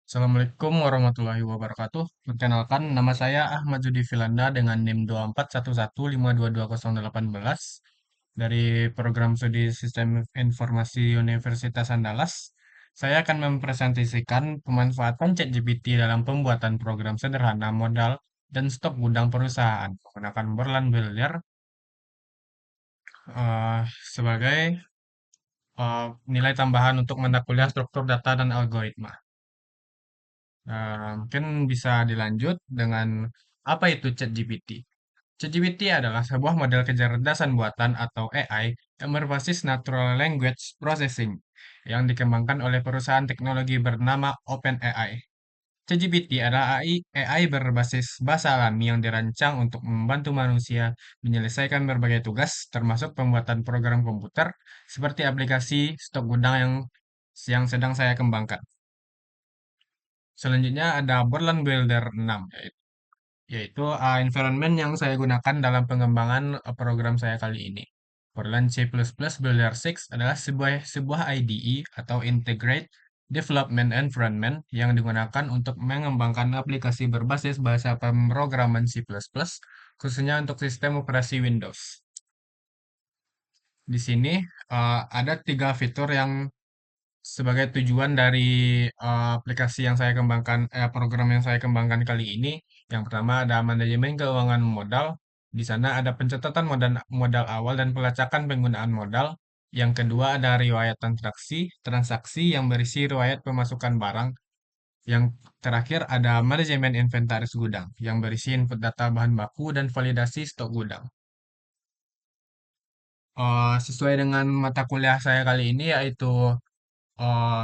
Assalamualaikum warahmatullahi wabarakatuh. Perkenalkan, nama saya Ahmad Zudi Filanda dengan NIM 2411522208 dari Program Studi Sistem Informasi Universitas Andalas. Saya akan mempresentasikan pemanfaatan ChatGPT dalam pembuatan program sederhana modal dan stok gudang perusahaan menggunakan Borland Builder eh, sebagai nilai tambahan untuk mata kuliah struktur data dan algoritma. Mungkin bisa dilanjut dengan apa itu ChatGPT. ChatGPT adalah sebuah model kecerdasan buatan atau AI yang berbasis Natural Language Processing yang dikembangkan oleh perusahaan teknologi bernama OpenAI. ChatGPT adalah AI berbasis bahasa alami yang dirancang untuk membantu manusia menyelesaikan berbagai tugas, termasuk pembuatan program komputer seperti aplikasi stok gudang yang sedang saya kembangkan. Selanjutnya ada Borland Builder 6, yaitu environment yang saya gunakan dalam pengembangan program saya kali ini. Borland C++ Builder 6 adalah sebuah IDE atau Integrate Development Environment yang digunakan untuk mengembangkan aplikasi berbasis bahasa pemrograman C++, khususnya untuk sistem operasi Windows. Di sini ada tiga fitur yang sebagai tujuan dari aplikasi yang saya kembangkan, program yang saya kembangkan kali ini. Yang pertama ada manajemen keuangan modal. Di sana ada pencatatan modal, modal awal dan pelacakan penggunaan modal. Yang kedua ada riwayat transaksi yang berisi riwayat pemasukan barang. Yang terakhir ada manajemen inventaris gudang yang berisi input data bahan baku dan validasi stok gudang. Sesuai dengan mata kuliah saya kali ini yaitu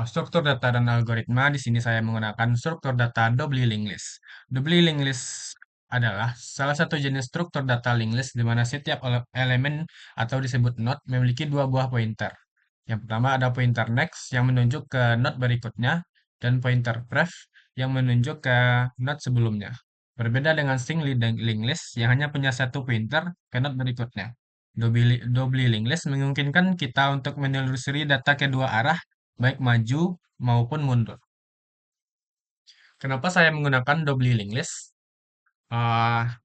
struktur data dan algoritma. Di sini saya menggunakan struktur data doubly linked list. Doubly linked list adalah salah satu jenis struktur data linked list di mana setiap elemen atau disebut node memiliki dua buah pointer. Yang pertama ada pointer next yang menunjuk ke node berikutnya dan pointer pref yang menunjuk ke node sebelumnya. Berbeda dengan single linked list yang hanya punya satu pointer ke node berikutnya. Doubly linked list memungkinkan kita untuk menelusuri data kedua arah baik maju maupun mundur. Kenapa saya menggunakan double linked list? Ah,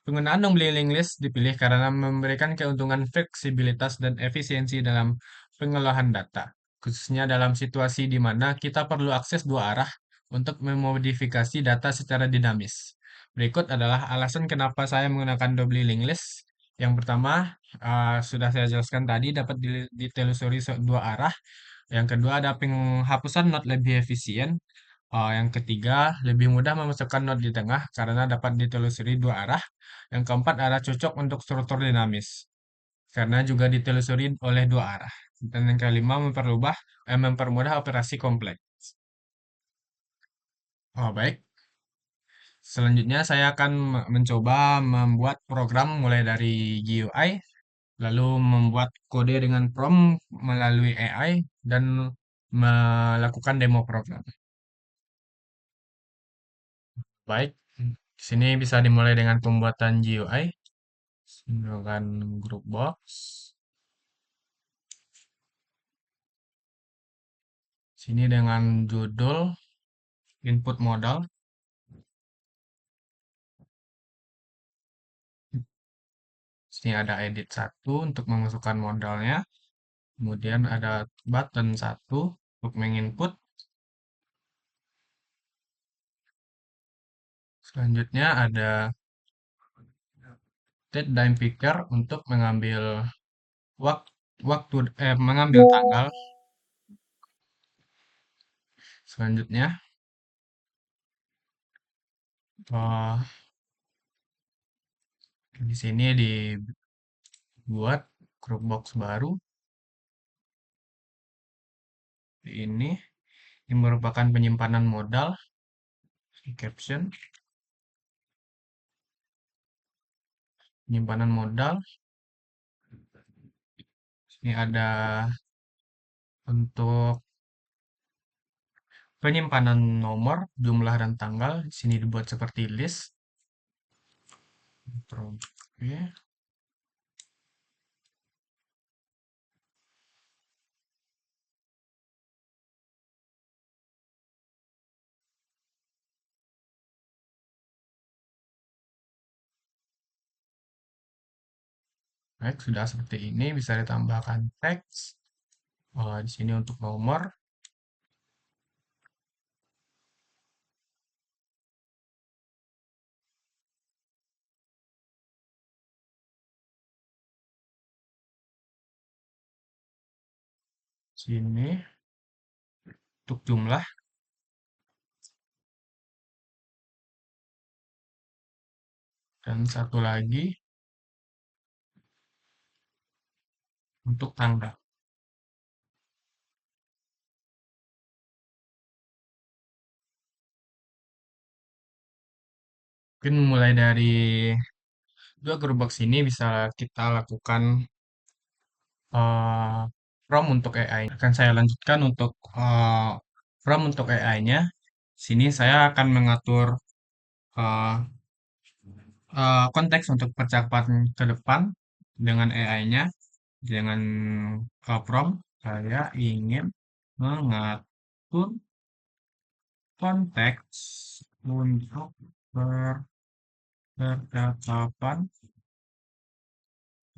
Penggunaan double linked list dipilih karena memberikan keuntungan fleksibilitas dan efisiensi dalam pengolahan data, khususnya dalam situasi di mana kita perlu akses dua arah untuk memodifikasi data secara dinamis. Berikut adalah alasan kenapa saya menggunakan double linked list. Yang pertama, sudah saya jelaskan tadi dapat ditelusuri dua arah. Yang kedua ada penghapusan not lebih efisien. Yang ketiga, lebih mudah memasukkan not di tengah karena dapat ditelusuri dua arah. Yang keempat, arah cocok untuk struktur dinamis karena juga ditelusuri oleh dua arah. Dan yang kelima, mempermudah operasi kompleks. Baik. Selanjutnya saya akan mencoba membuat program mulai dari GUI, lalu membuat kode dengan prompt melalui AI, dan melakukan demo program. Baik, di sini bisa dimulai dengan pembuatan GUI, menggunakan group box. Sini dengan judul input modal. Sini ada edit satu untuk memasukkan modalnya. Kemudian ada button satu untuk menginput. Selanjutnya ada date time picker untuk mengambil mengambil tanggal. Selanjutnya eh, di sini dibuat group box baru. Ini merupakan penyimpanan modal. Caption penyimpanan modal. Ini ada untuk penyimpanan nomor, jumlah dan tanggal. Di sini dibuat seperti list. Oke. Baik, sudah seperti ini bisa ditambahkan teks. Di sini untuk nomor, sini untuk jumlah, dan satu lagi untuk tanggal. Mungkin mulai dari dua gearbox ini bisa kita lakukan eh, prompt untuk AI. Akan saya lanjutkan untuk prompt untuk AI-nya. Sini saya akan mengatur eh, konteks untuk percakapan ke depan dengan AI-nya. Dengan prompt, saya ingin mengatur konteks untuk percakapan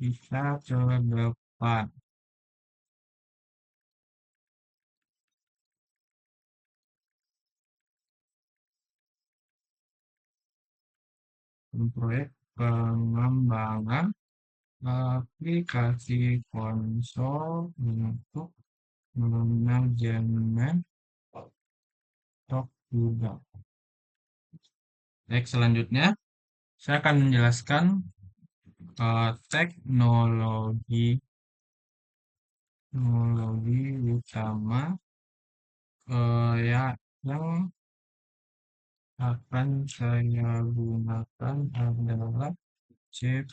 kita ke depan. Proyek pengembangan aplikasi konsol untuk manajemen stok gudang. Baik, selanjutnya saya akan menjelaskan teknologi teknologi utama ya yang akan saya gunakan adalah C++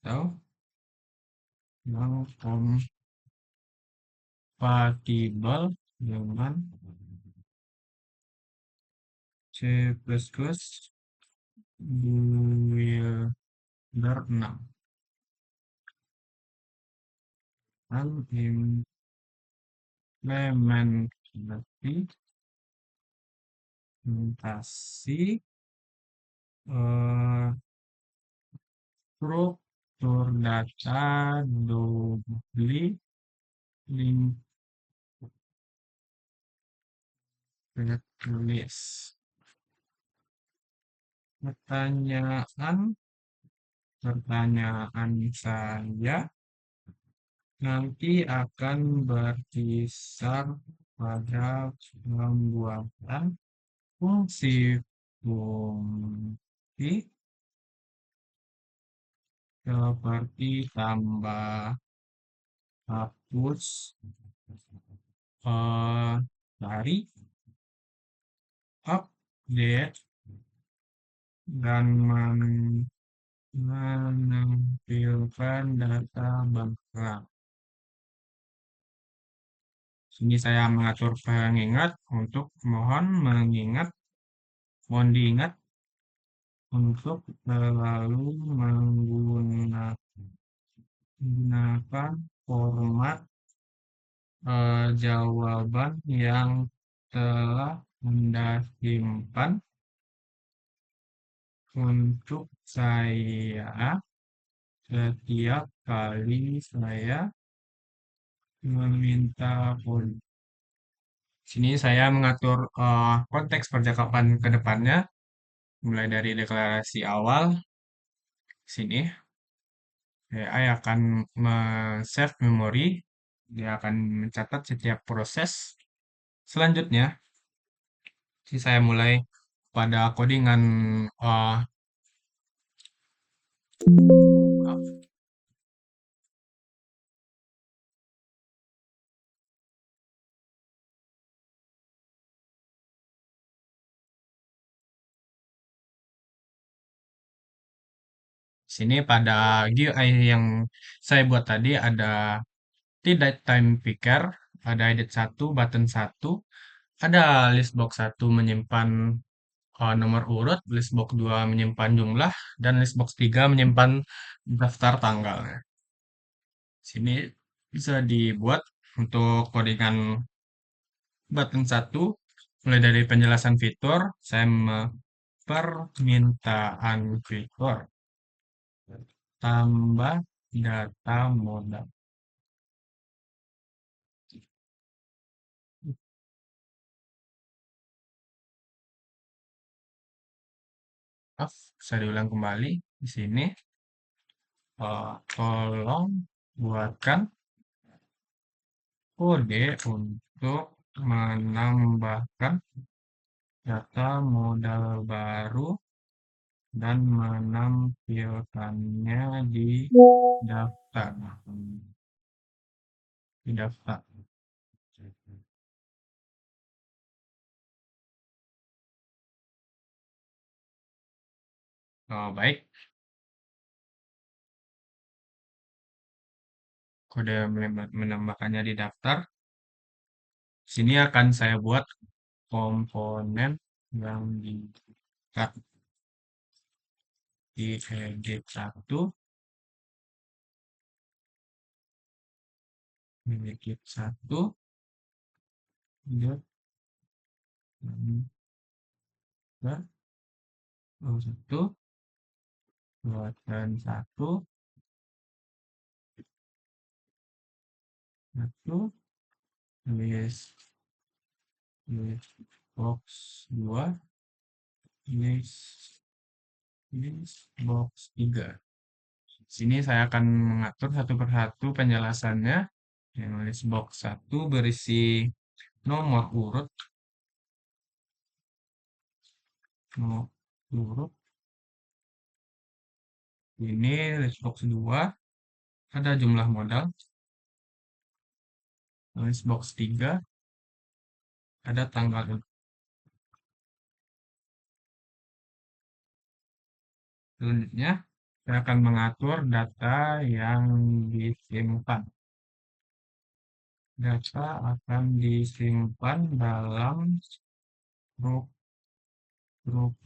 atau yang kompatibel dengan C++ Builder 6 dan implementasi eh, struktur data doubly linked list. Pertanyaan pertanyaan saya nanti akan berkisar pada pembuatan fungsi seperti tambah, hapus, cari, update, dan menampilkan data bankrat. Sini saya mengatur pengingat untuk mohon diingat untuk selalu menggunakan format jawaban yang telah Anda simpan untuk saya setiap kali saya meminta kode. Sini saya mengatur konteks percakapan ke depannya, mulai dari deklarasi awal. Sini AI akan save memori, dia akan mencatat setiap proses. Selanjutnya, saya mulai pada codingan uh, sini pada GUI yang saya buat tadi ada tidak time picker, ada edit 1, button 1, ada list box 1 menyimpan nomor urut, list box 2 menyimpan jumlah, dan list box 3 menyimpan daftar tanggalnya. Sini bisa dibuat untuk codingan button 1, mulai dari penjelasan fitur, permintaan fitur. tambah data modal. Maaf, bisa diulang kembali di sini. Tolong buatkan kode untuk menambahkan data modal baru dan menampilkannya daftar. Di daftar. Oh, baik. Kode menambahkannya di daftar. Sini akan saya buat komponen yang di edit 1, edit 1, dot, 1, buatkan 1, 1, list, list box 2, list, list box 3. Sini saya akan mengatur satu persatu penjelasannya. Yang list box 1 berisi nomor urut, nomor urut. Ini list box 2 ada jumlah modal. List box 3 ada tanggal. Selanjutnya, saya akan mengatur data yang disimpan. Data akan disimpan dalam grup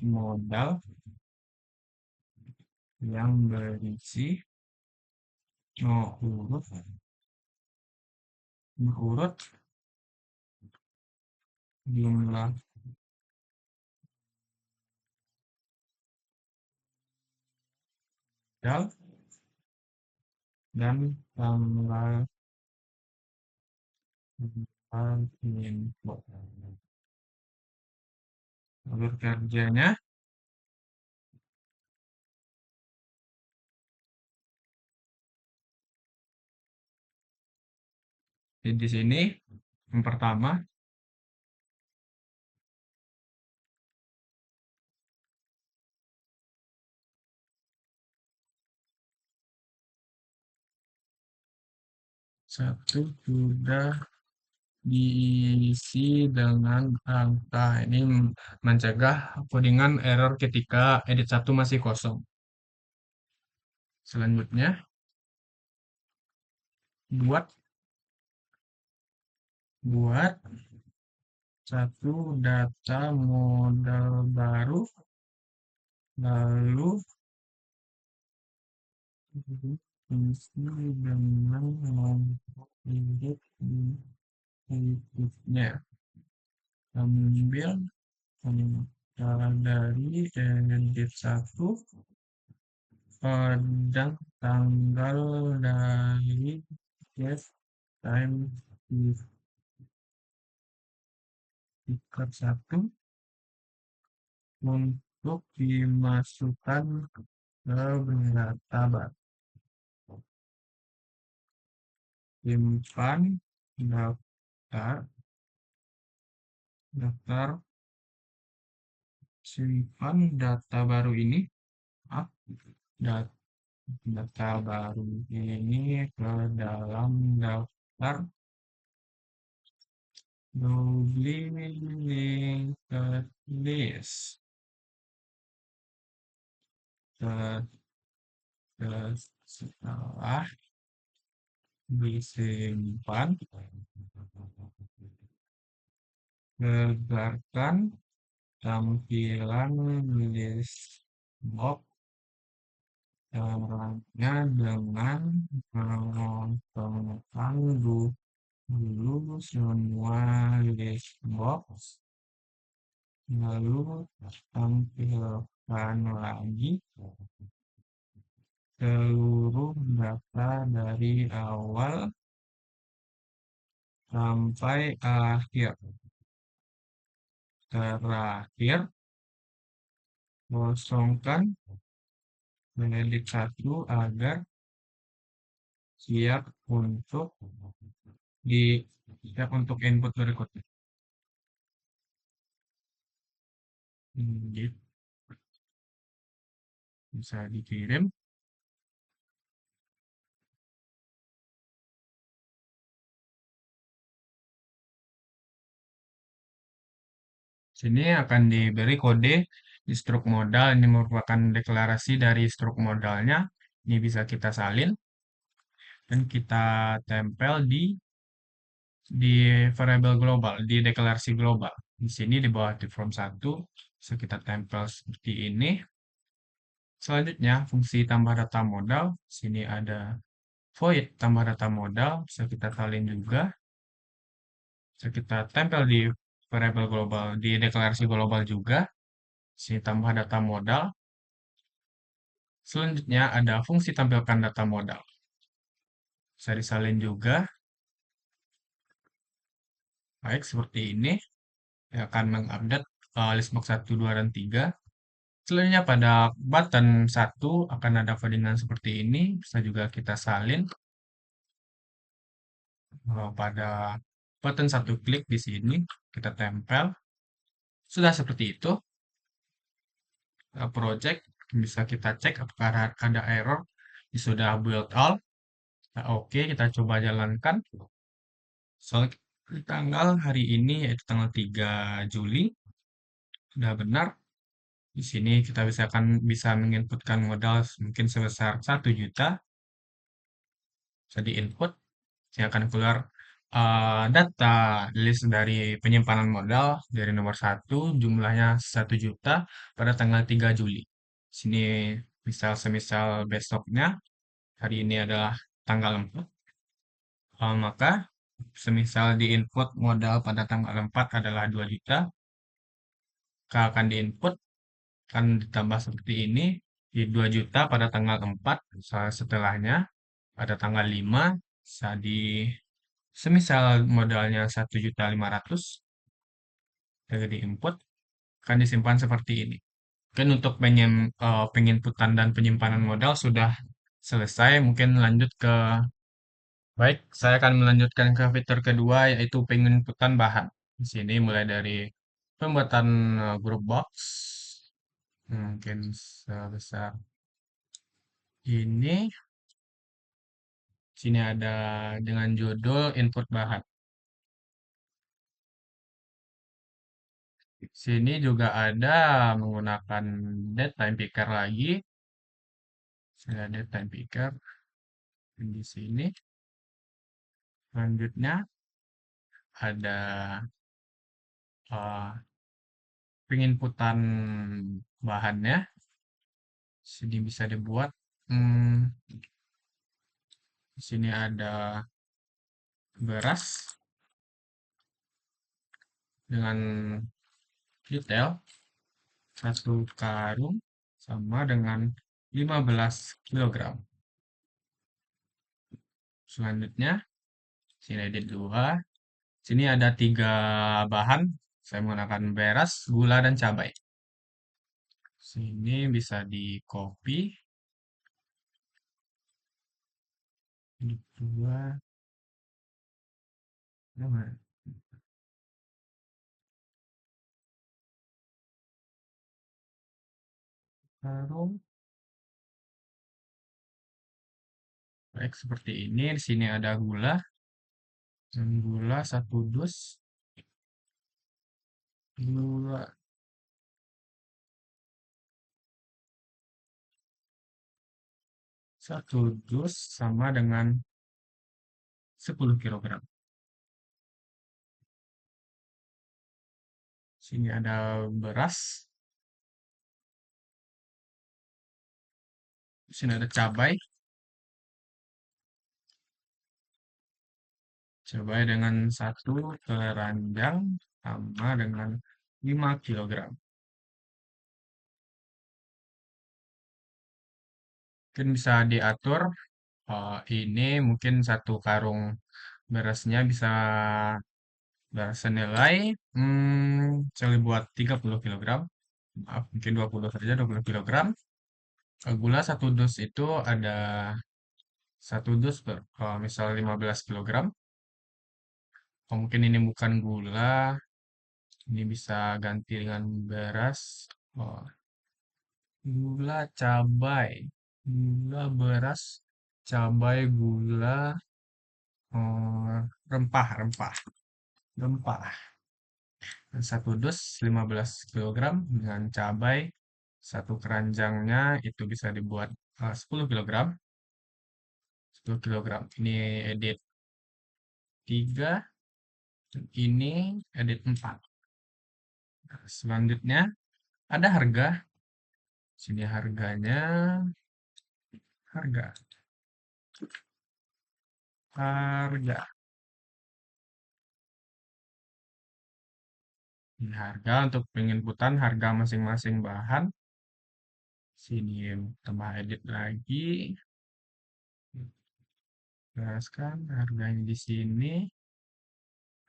modal yang berisi urut, jumlah modal, dan tanggal info. Alur kerjanya di sini yang pertama satu sudah diisi dengan angka. Ini mencegah codingan error ketika edit 1 masih kosong. Selanjutnya, buat satu data modal baru, lalu isi dengan nomor edit di berikutnya. Ambil dari edit 1 dan tanggal dari get time tiket 1 untuk dimasukkan ke data. Simpan daftar simpan data baru ini, data baru ini ke dalam daftar duplicated list. Setelah disimpan, gegarkan tampilan list box caranya dengan mengosongkan dulu semua list box, lalu tampilkan lagi seluruh data dari awal sampai akhir. Terakhir, kosongkan menedik satu agar siap untuk di siap untuk input berikutnya. Gitu, bisa dikirim. Sini akan diberi kode di struk modal. Ini merupakan deklarasi dari struk modalnya. Ini bisa kita salin dan kita tempel di variabel global, di deklarasi global. Di sini di bawah di form 1 bisa kita tempel seperti ini. Selanjutnya, fungsi tambah data modal. Sini ada void tambah data modal, bisa kita salin juga. Bisa kita tempel di variabel global, di deklarasi global juga. Sini tambah data modal. Selanjutnya ada fungsi tampilkan data modal. Bisa disalin juga. Baik, seperti ini. Yang akan mengupdate listbox 1, 2, dan 3. Selanjutnya pada button 1 akan ada codingan seperti ini. Bisa juga kita salin. Pada button 1 klik di sini, kita tempel. Sudah seperti itu. Project bisa kita cek apakah ada error. Ini sudah build all. Nah, oke, kita coba jalankan. Soal tanggal hari ini yaitu tanggal 3 Juli. Sudah benar. Di sini kita bisa menginputkan modal mungkin sebesar 1 juta. Bisa diinput. Yang akan keluar data list dari penyimpanan modal dari nomor 1 jumlahnya 1 juta pada tanggal 3 Juli. Sini semisal besoknya, hari ini adalah tanggal 4, maka semisal di input modal pada tanggal 4 adalah 2 juta, maka akan diinput akan ditambah seperti ini di 2 juta pada tanggal 4, setelahnya pada tanggal 5 bisa semisal modalnya 1.500.000 dari diinput akan disimpan seperti ini. Mungkin untuk penginputan dan penyimpanan modal sudah selesai. Mungkin lanjut ke baik, saya akan melanjutkan ke fitur kedua yaitu penginputan bahan. Di sini mulai dari pembuatan grup box mungkin sebesar ini. Sini ada dengan judul input bahan. Sini juga ada menggunakan date time picker lagi. Saya ada time picker di sini. Selanjutnya ada uh, penginputan bahannya. Sini bisa dibuat. Hmm, di sini ada beras dengan detail 1 karung sama dengan 15 kilogram. Selanjutnya, sini ada 2. Sini ada 3 bahan. Saya menggunakan beras, gula, dan cabai. Sini bisa di copy. Ini 2. Karung. Baik, seperti ini. Di sini ada gula. Dan gula 1 dus. Gula 1 dus sama dengan 10 kilogram. Sini ada beras. Sini ada cabai. Cabai dengan 1 keranjang sama dengan 5 kilogram. Mungkin bisa diatur ini mungkin satu karung berasnya bisa bersenilai misalnya buat 30 kilogram. Maaf, mungkin 20 saja 20 kilogram. Gula satu dus itu ada satu dus misal 15 kilogram. Mungkin ini bukan gula, ini bisa ganti dengan beras. Oh, gula, cabai, gula, beras, cabai, gula, rempah, rempah, rempah. Satu dus 15 kilogram dengan cabai. Satu keranjangnya itu bisa dibuat 10 kilogram. 10 kilogram. Ini edit 3, ini edit 4. Nah, selanjutnya ada harga. Sini harganya, harga, harga. Ini harga untuk penginputan harga masing-masing bahan. Sini tambah edit lagi. Jelaskan harganya di sini.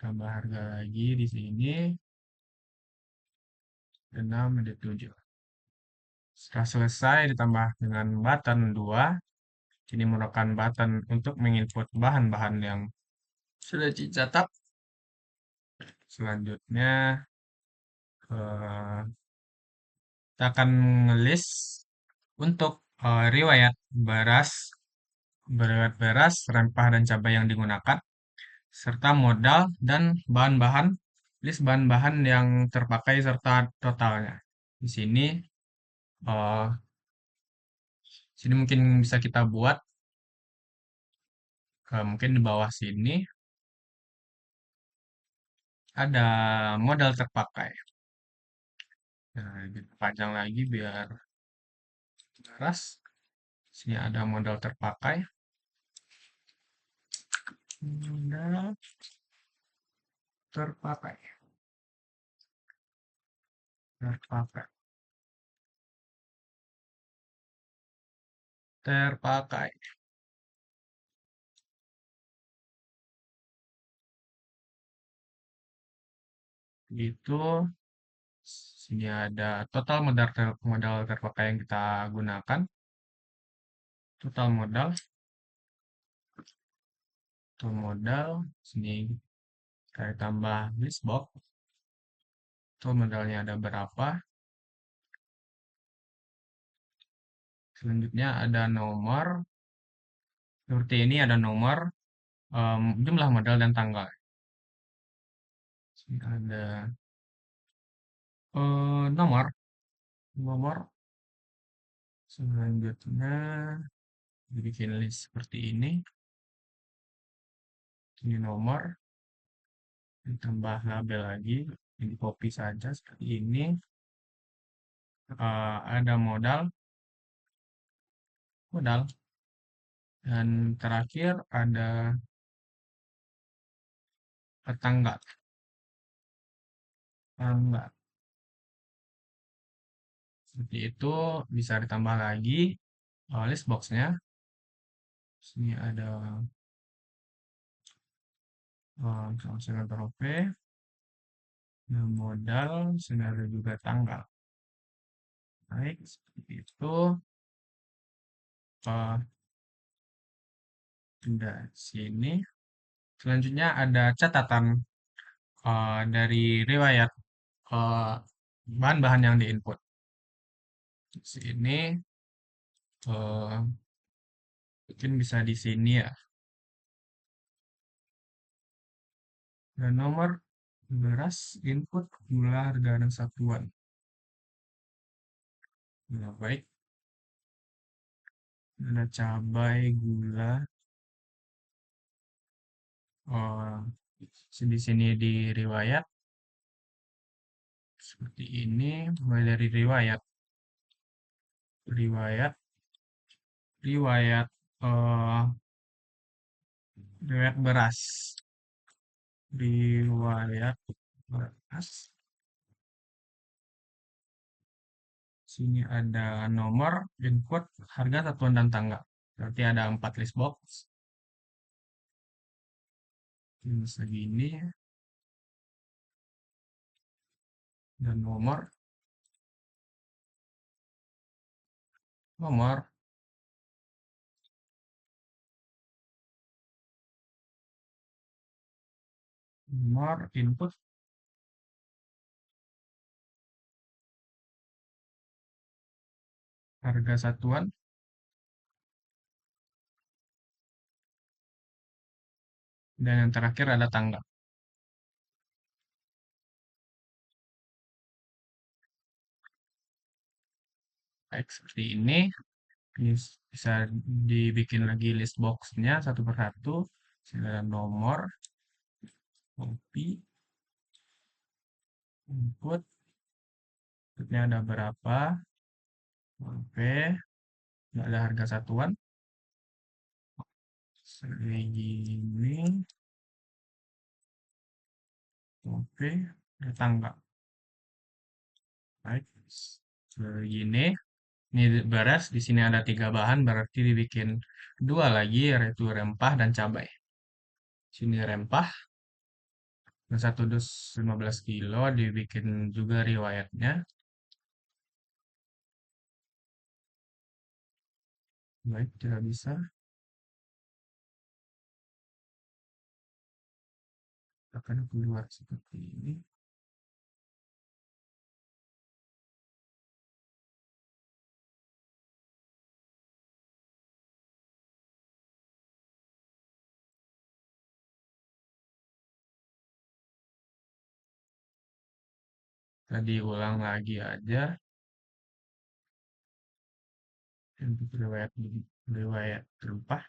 Tambah harga lagi di sini. 6 edit 7. Setelah selesai ditambah dengan button 2. Ini merupakan button untuk menginput bahan-bahan yang sudah dicatat. Selanjutnya eh, kita akan ngelis untuk riwayat beras, rempah dan cabai yang digunakan, serta modal dan bahan-bahan, list bahan-bahan yang terpakai serta totalnya. Di eh, sini mungkin bisa kita buat, mungkin di bawah sini ada modal terpakai. Nah, panjang lagi biar jelas. Sini ada modal terpakai. Modal terpakai. Terpakai. Terpakai. Itu sini ada total modal terpakai yang kita gunakan. Total modal. Total modal. Sini kita tambah list box. Total modalnya ada berapa. Selanjutnya ada nomor. Seperti ini ada nomor, jumlah modal dan tanggal. Sini ada nomor. Nomor. Selanjutnya dibikin list seperti ini. Ini nomor. Ditambah label lagi. Ini copy saja seperti ini. Ada modal. Modal. Dan terakhir ada tanggal. Tanggal. Seperti itu bisa ditambah lagi list boxnya. Sini ada P, modal, sini ada juga tanggal. Baik, seperti itu. Uh, sini. Selanjutnya ada catatan dari riwayat bahan-bahan yang diinput. Sini mungkin bisa di sini ya. Dan nomor beras input gula harga dan satuan. Nah, baik. Ada cabai, gula. Oh, di sini di riwayat seperti ini, mulai dari riwayat, riwayat, riwayat, eh, riwayat beras, riwayat beras, Sini ada nomor, input, harga, satuan, dan tanggal. Berarti ada 4 list box. Ini segini, dan nomor, nomor, nomor, input, harga satuan, dan yang terakhir ada tanggal. Baik, seperti ini. Bisa dibikin lagi list boxnya satu per satu. Sini ada nomor, copy, input, inputnya ada berapa, oke, nggak ada harga satuan, segini, oke, ada tanggal. Baik, segini. Ini beres, di sini ada 3 bahan, berarti dibikin 2 lagi, yaitu rempah dan cabai. Sini rempah, dan 1 dus 15 kilo, dibikin juga riwayatnya. Baik, tidak bisa. Akan keluar seperti ini. Tadi ulang lagi aja. Untuk riwayat riwayat rempah.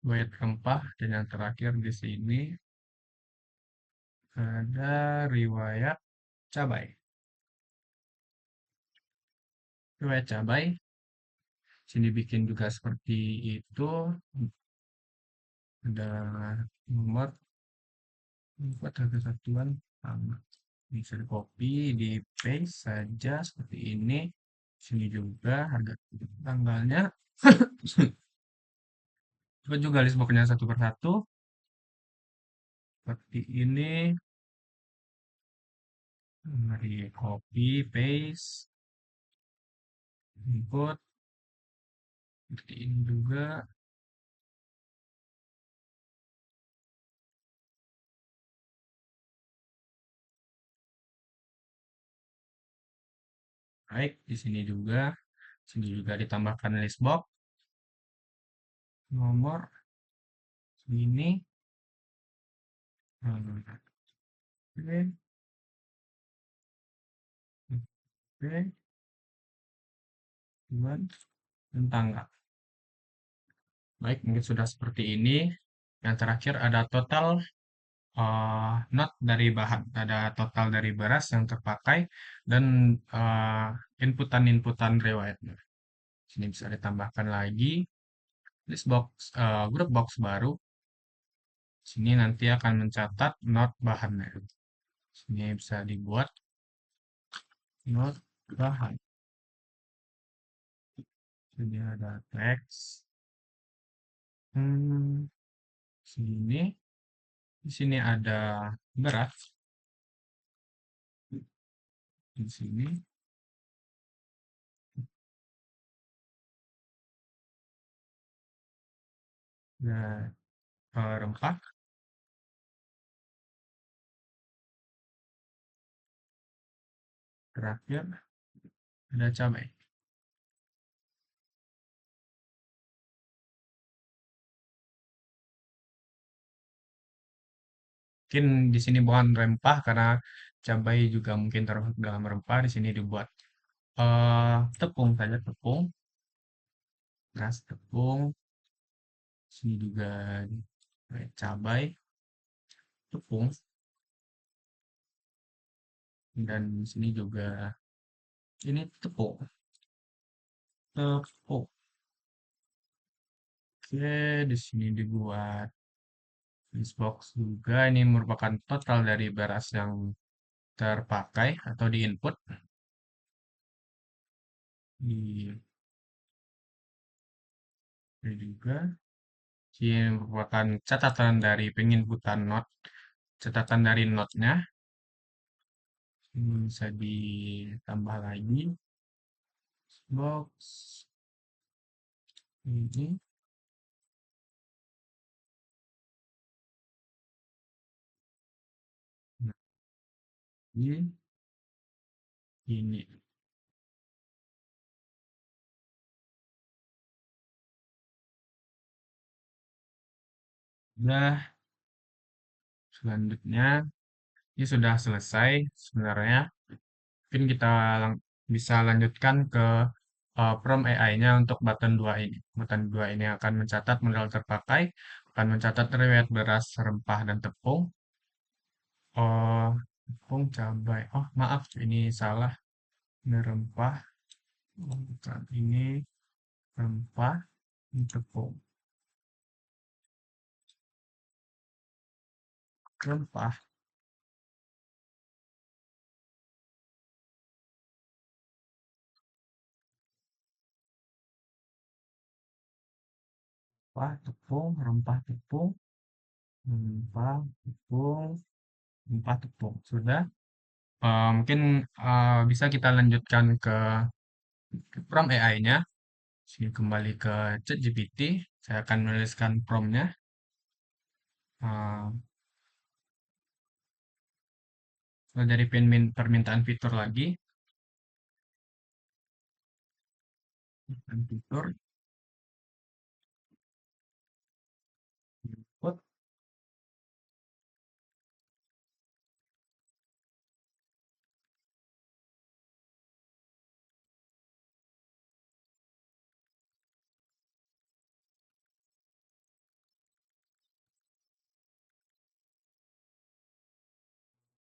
Riwayat rempah dan yang terakhir di sini ada riwayat cabai. Riwayat cabai sini bikin juga seperti itu. Ada nomor, buat harga satuan sama. Bisa di copy, di paste saja seperti ini. Sini juga harga tanggalnya. Coba juga list boxnya satu per satu. Seperti ini. Mari copy, paste, input. Seperti ini juga. Baik, di sini juga. Sini juga ditambahkan list box. Nomor. Ini. Oke. Oke. Bulan. Dan tanggal. Baik, mungkin sudah seperti ini. Yang terakhir ada total not dari bahan. Ada total dari beras yang terpakai dan inputan-inputan riwayatnya. Sini bisa ditambahkan lagi list box, grup box baru. Sini nanti akan mencatat not bahannya. Sini bisa dibuat not bahan. Sini ada teks. Hmm, sini, di sini ada beras. Di sini ada rempah. Terakhir ada cabai. Mungkin di sini bukan rempah karena cabai juga mungkin termasuk dalam rempah. Di sini dibuat tepung saja, tepung, beras tepung. Sini juga cabai, tepung, dan di sini juga ini tepung, tepung. Oke, di sini dibuat list box juga. Ini merupakan total dari beras yang terpakai atau diinput. Di ini juga. Ini merupakan catatan dari penginputan not. Catatan dari notnya. Ini bisa ditambah lagi. Box ini. Nah, ini. Udah, selanjutnya ini sudah selesai sebenarnya. Mungkin kita bisa lanjutkan ke prompt AI-nya untuk button 2 ini. Button 2 ini akan mencatat modal terpakai, akan mencatat riwayat beras, rempah, dan tepung. Oh, tepung, cabai. Oh, maaf, ini salah. Ini rempah. Oh, bukan. Ini rempah, ini tepung. Rempah, tepung, rempah, tepung, rempah, tepung, rempah, tepung. Sudah. Mungkin bisa kita lanjutkan ke prompt AI-nya. Sini kembali ke ChatGPT. Saya akan menuliskan prompt-nya. Eh, dari permintaan fitur lagi. Fitur, input,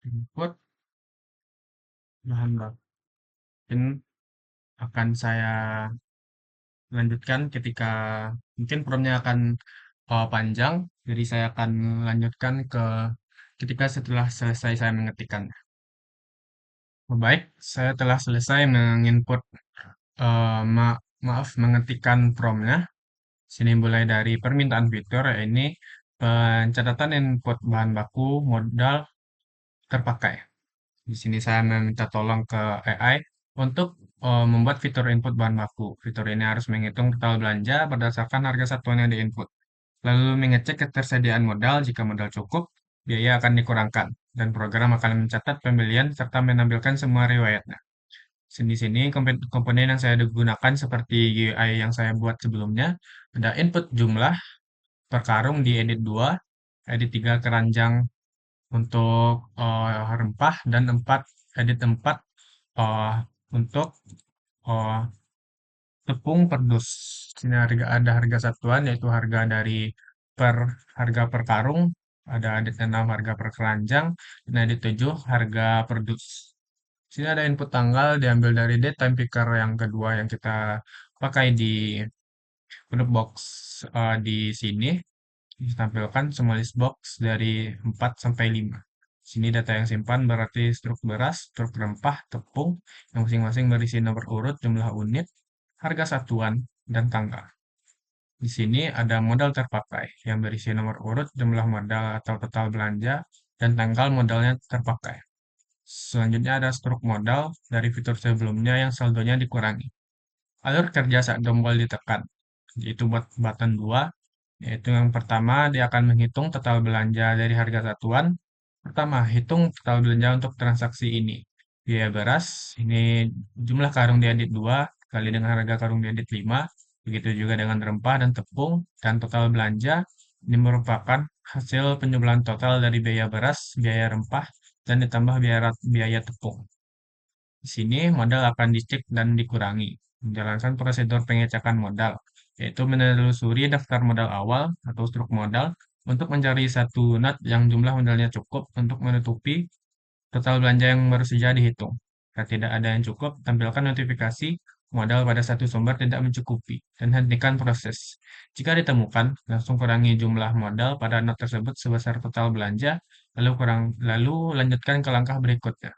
input, bahan baku. Mungkin akan saya lanjutkan ketika mungkin prompt-nya akan panjang. Jadi saya akan lanjutkan ke ketika setelah selesai saya mengetikkan. Baik, saya telah selesai menginput maaf mengetikkan prompt-nya. Sini mulai dari permintaan fitur, ini pencatatan input bahan baku modal terpakai. Di sini saya meminta tolong ke AI untuk membuat fitur input bahan baku. Fitur ini harus menghitung total belanja berdasarkan harga satuan yang diinput. Lalu mengecek ketersediaan modal. Jika modal cukup, biaya akan dikurangkan. Dan program akan mencatat pembelian serta menampilkan semua riwayatnya. Di sini komponen yang saya gunakan seperti UI yang saya buat sebelumnya. Ada input jumlah per karung di edit 2, edit 3 keranjang untuk rempah, dan edit 4 eh, untuk eh, tepung per dus. Sini ada harga satuan yaitu per harga per karung, ada edit 6 harga per keranjang, dan edit 7 harga per dus. Sini ada input tanggal diambil dari date time picker yang kedua yang kita pakai di produk box di sini. Ditampilkan semua list box dari 4 sampai 5. Sini data yang simpan berarti struk beras, struk rempah, tepung, yang masing-masing berisi nomor urut, jumlah unit, harga satuan, dan tanggal. Di sini ada modal terpakai yang berisi nomor urut, jumlah modal atau total belanja, dan tanggal modalnya terpakai. Selanjutnya ada struk modal dari fitur sebelumnya yang saldonya dikurangi. Alur kerja saat tombol ditekan, yaitu buat button 2, yaitu yang pertama dia akan menghitung total belanja dari harga satuan. Pertama, hitung total belanja untuk transaksi ini. Biaya beras, ini jumlah karung diedit 2 kali dengan harga karung diedit 5. Begitu juga dengan rempah dan tepung. Dan total belanja ini merupakan hasil penjumlahan total dari biaya beras, biaya rempah, dan ditambah biaya tepung. Di sini modal akan dicek dan dikurangi. Menjalankan prosedur pengecekan modal, yaitu menelusuri daftar modal awal atau struk modal untuk mencari satu not yang jumlah modalnya cukup untuk menutupi total belanja yang baru saja dihitung. Jika tidak ada yang cukup, tampilkan notifikasi modal pada satu sumber tidak mencukupi, dan hentikan proses. Jika ditemukan, langsung kurangi jumlah modal pada not tersebut sebesar total belanja, lalu lanjutkan ke langkah berikutnya.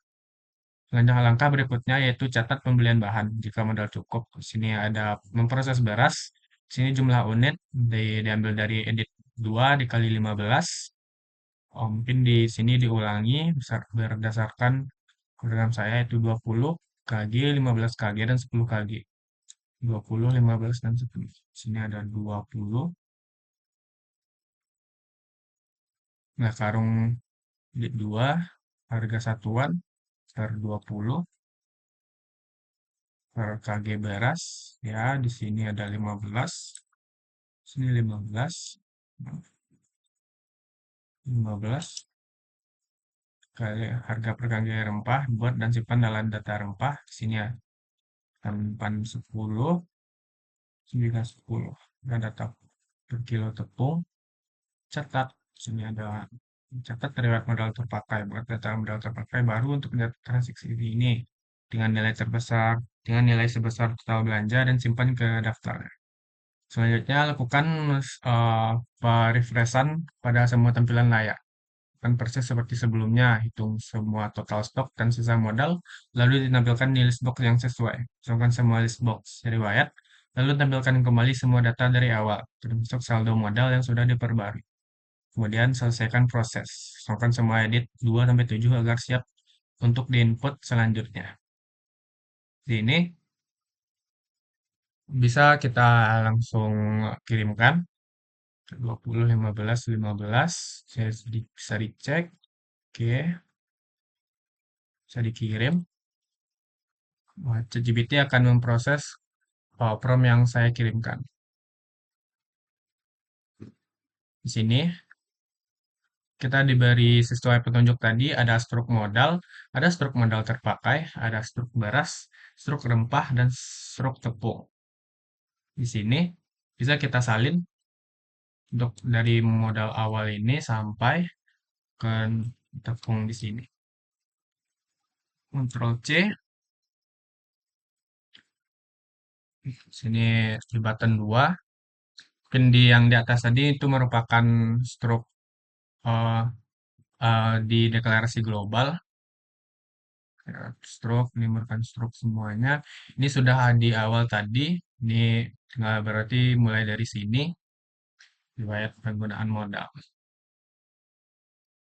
Langkah berikutnya yaitu catat pembelian bahan. Jika modal cukup, di sini ada memproses beras. Di sini jumlah unit diambil dari edit 2 dikali 15. Oh, mungkin di sini diulangi berdasarkan program saya itu 20 kg, 15 kg, dan 10 kg. 20, 15, dan 10. Sini ada 20. Nah, karung edit 2, harga satuan per 20 per kg beras. Ya, di sini ada 15. Sini 15. 15 kali harga per kg rempah, buat dan simpan dalam data rempah. Di sini ya, tambahan 10, 9, 10. Dan data per kilo tepung. Catat. Sini ada catat terlihat modal terpakai. Buat data modal terpakai baru untuk mencatat transaksi ini dengan nilai terbesar, dengan nilai sebesar total belanja, dan simpan ke daftar. Selanjutnya lakukan refreshan pada semua tampilan layar. Kan persis seperti sebelumnya, hitung semua total stok dan sisa modal, lalu ditampilkan di list box yang sesuai. Masukkan semua list box riwayat, lalu tampilkan kembali semua data dari awal, termasuk saldo modal yang sudah diperbarui. Kemudian selesaikan proses. Masukkan semua edit 2-7 agar siap untuk diinput selanjutnya. Di ini bisa kita langsung kirimkan 20, 15, 15. Saya bisa dicek. Oke, bisa dikirim. Wah, ChatGPT akan memproses prompt yang saya kirimkan. Di sini kita diberi sesuai petunjuk tadi, ada struk modal terpakai, ada struk beras, struk rempah, dan struk tepung. Di sini bisa kita salin untuk dari modal awal ini sampai ke tepung di sini. Ctrl C, sini di button 2. Mungkin yang di atas tadi itu merupakan struk eh, di deklarasi global. Ya, stroke, ini merupakan stroke semuanya. Ini sudah di awal tadi. Ini tinggal berarti mulai dari sini, riwayat penggunaan modal.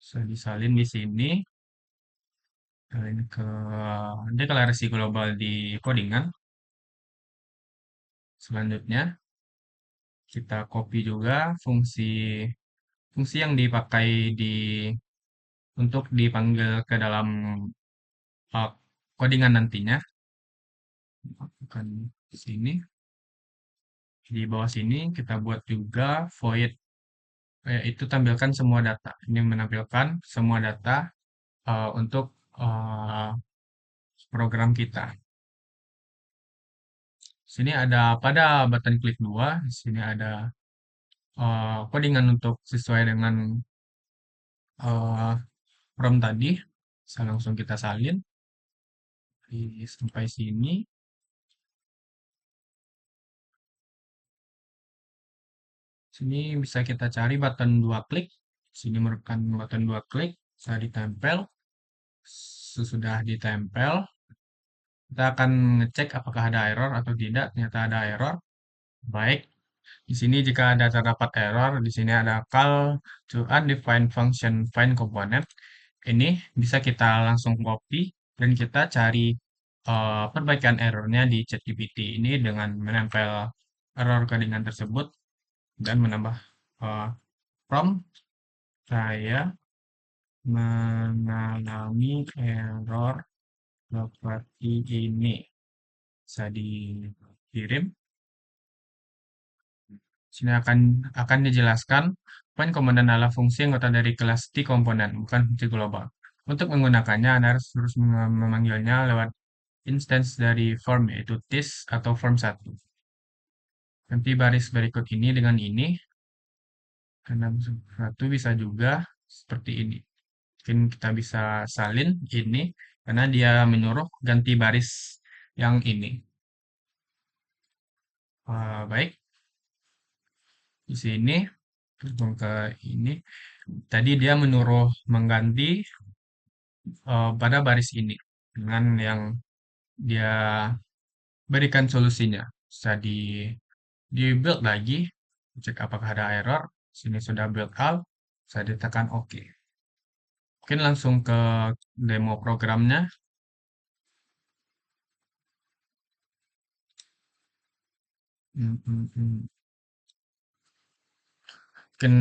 Bisa disalin di sini. Salin ke deklarasi global di codingan. Selanjutnya, kita copy juga fungsi fungsi yang dipakai untuk dipanggil ke dalam uh, codingan nantinya. Bukan di sini. Di bawah sini kita buat juga void. Itu tampilkan semua data. Ini menampilkan semua data untuk eh, program kita. Sini ada pada button klik 2, di sini ada codingan untuk sesuai dengan eh, prompt tadi. Bisa langsung kita salin sampai sini. Sini bisa kita cari button 2 klik. Sini merupakan button 2 klik, bisa ditempel. Sesudah ditempel, kita akan ngecek apakah ada error atau tidak. Ternyata ada error. Baik, di sini jika ada terdapat error, di sini ada call to undefined function find component. Ini bisa kita langsung copy dan kita cari perbaikan errornya di ChatGPT ini dengan menempel error codingan tersebut dan menambah uh, prompt. Saya mengalami error seperti ini. Bisa dikirim. Sini akan dijelaskan point komponen adalah fungsi anggota dari kelas T komponen, bukan fungsi global. Untuk menggunakannya, Anda harus terus memanggilnya lewat instance dari form, yaitu this atau form 1. Nanti baris berikut ini dengan ini, karena satu bisa juga seperti ini. Mungkin kita bisa salin ini, karena dia menyuruh ganti baris yang ini. Baik, di sini langsung ke ini. Tadi dia menyuruh mengganti pada baris ini dengan yang dia berikan solusinya. Bisa di build lagi, cek apakah ada error. Sini sudah build out, bisa ditekan OK. Mungkin langsung ke demo programnya. Hmm, hmm, hmm. Mungkin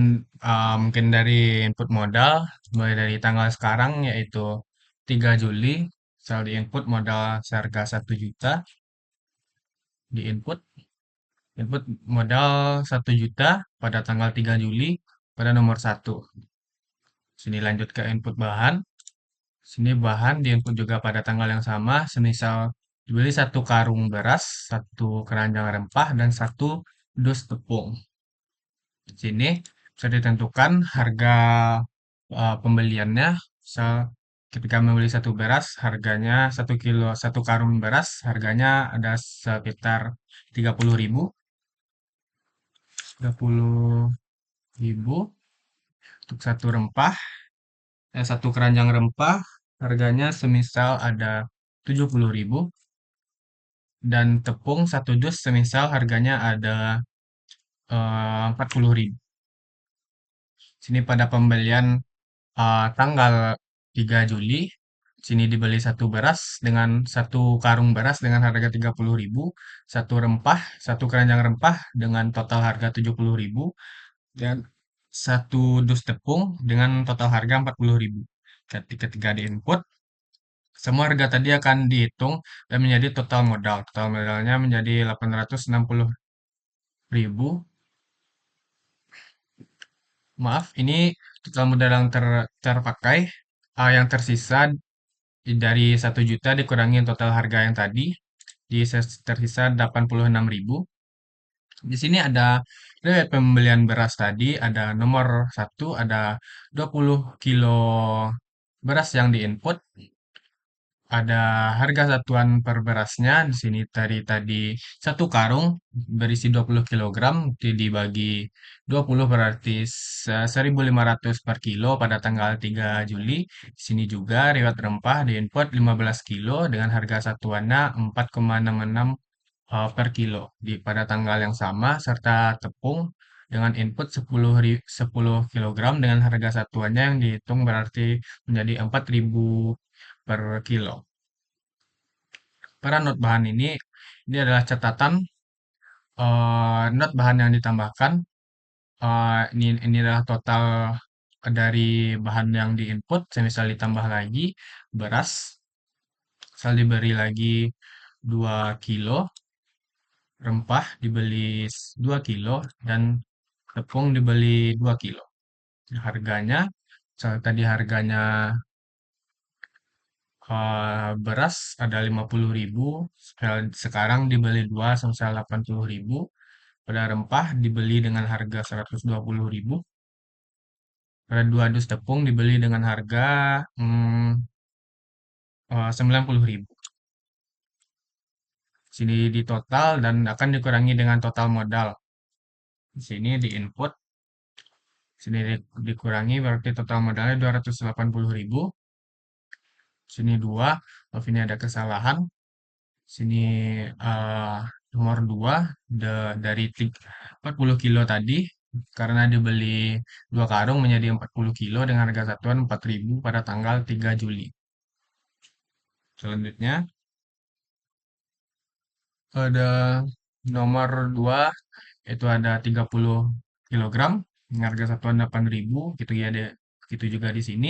mungkin dari input modal mulai dari tanggal sekarang yaitu 3 Juli, misal di input modal seharga 1 juta, di input modal 1 juta pada tanggal 3 Juli pada nomor 1. Sini lanjut ke input bahan. Sini bahan di input juga pada tanggal yang sama, semisal dibeli 1 karung beras, 1 keranjang rempah, dan 1 dus tepung. Di sini bisa ditentukan harga pembeliannya. Misal ketika membeli 1 beras, harganya 1 kilo, 1 karung beras, harganya ada sekitar 30.000. 30.000 untuk 1 rempah, 1 keranjang rempah, harganya semisal ada 70.000. Dan tepung 1 dus semisal harganya ada 40.000. Sini pada pembelian tanggal 3 Juli, sini dibeli 1 beras dengan 1 karung beras dengan harga 30.000, 1 rempah, 1 keranjang rempah dengan total harga 70.000, dan 1 dus tepung dengan total harga 40.000. Ketika di input, semua harga tadi akan dihitung dan menjadi total modal. Total modalnya menjadi 860.000. Maaf, ini total modal yang terpakai, yang tersisa dari 1 juta dikurangi total harga yang tadi, tersisa 86.000. Di sini ada riwayat pembelian beras tadi, ada nomor 1, ada 20 kilo beras yang diinput, ada harga satuan per berasnya di sini tadi 1 karung berisi 20 kilogram dibagi 20 berarti 1.500 per kilo pada tanggal 3 Juli. Di sini juga riwayat rempah diinput 15 kilo dengan harga satuannya 4,66 per kilo pada tanggal yang sama, serta tepung dengan input 10 kilogram dengan harga satuannya yang dihitung berarti menjadi 4.000 per kilo. Pada not bahan ini adalah catatan not bahan yang ditambahkan. Ini adalah total dari bahan yang diinput. Semisal ditambah lagi beras, misal diberi lagi 2 kilo, rempah dibeli 2 kilo, dan tepung dibeli 2 kilo. Harganya, misal tadi harganya beras ada 50.000, sekarang dibeli 2 sebesar 80.000. Pada rempah dibeli dengan harga 120.000. Pada 2 dus tepung dibeli dengan harga 90.000. Sini di total dan akan dikurangi dengan total modal. Di sini di input, sini dikurangi berarti total modalnya 280.000. Sini 2, maaf ini ada kesalahan. Sini eh, nomor 2 dari 40 kilo tadi karena dibeli 2 karung menjadi 40 kilo dengan harga satuan 4.000 pada tanggal 3 Juli. Selanjutnya ada nomor 2 itu ada 30 kilogram dengan harga satuan 8.000 gitu ya gitu juga di sini.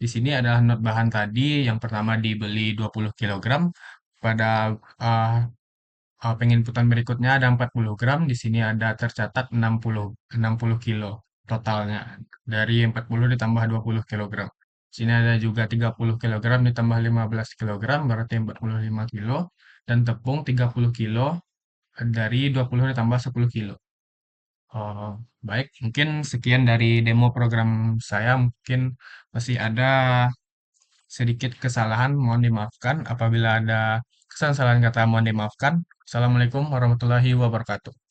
Di sini adalah not bahan tadi yang pertama dibeli 20 kilogram pada eh, penginputan berikutnya ada 40 gram, di sini ada tercatat 60 kilo totalnya. Dari 40 ditambah 20 kilogram. Sini ada juga 30 kilogram ditambah 15 kilogram, berarti 45 kilo. Dan tepung 30 kilo dari 20 ditambah 10 kilo. Oh, baik, mungkin sekian dari demo program saya. Mungkin masih ada sedikit kesalahan, mohon dimaafkan apabila ada Kesalahan kata mohon dimaafkan. Assalamualaikum warahmatullahi wabarakatuh.